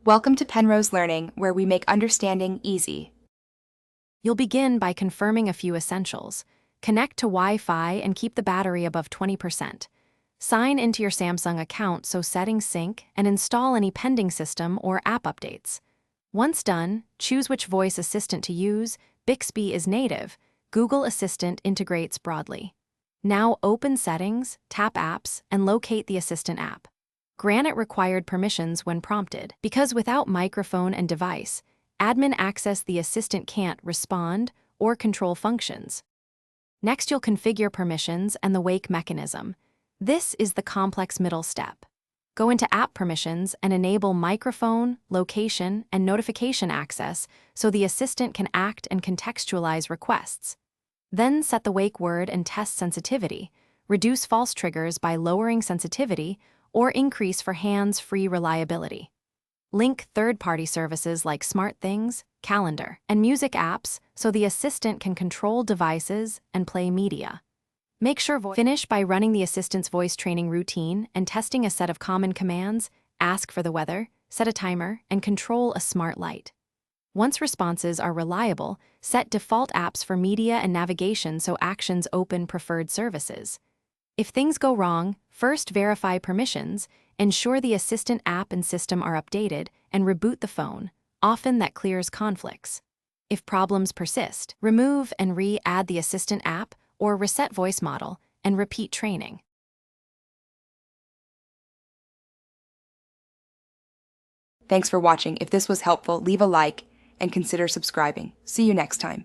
Welcome to Penrose Learning, where we make understanding easy. You'll begin by confirming a few essentials. Connect to Wi-Fi and keep the battery above 20%. Sign into your Samsung account so settings sync and install any pending system or app updates. Once done, choose which voice assistant to use. Bixby is native. Google Assistant integrates broadly. Now open Settings, tap Apps, and locate the Assistant app. Grant it required permissions when prompted, because without microphone and device, admin access the assistant can't respond or control functions. Next, you'll configure permissions and the wake mechanism. This is the complex middle step. Go into App Permissions and enable microphone, location, and notification access so the assistant can act and contextualize requests. Then set the wake word and test sensitivity. Reduce false triggers by lowering sensitivity or increase for hands-free reliability. Link third-party services like SmartThings, Calendar, and music apps so the assistant can control devices and play media. Make sure finish by running the assistant's voice training routine and testing a set of common commands, ask for the weather, set a timer, and control a smart light. Once responses are reliable, set default apps for media and navigation so actions open preferred services. If things go wrong, first verify permissions, ensure the assistant app and system are updated, and reboot the phone. Often that clears conflicts. If problems persist, remove and re-add the assistant app or reset voice model and repeat training. Thanks for watching. If this was helpful, leave a like and consider subscribing. See you next time.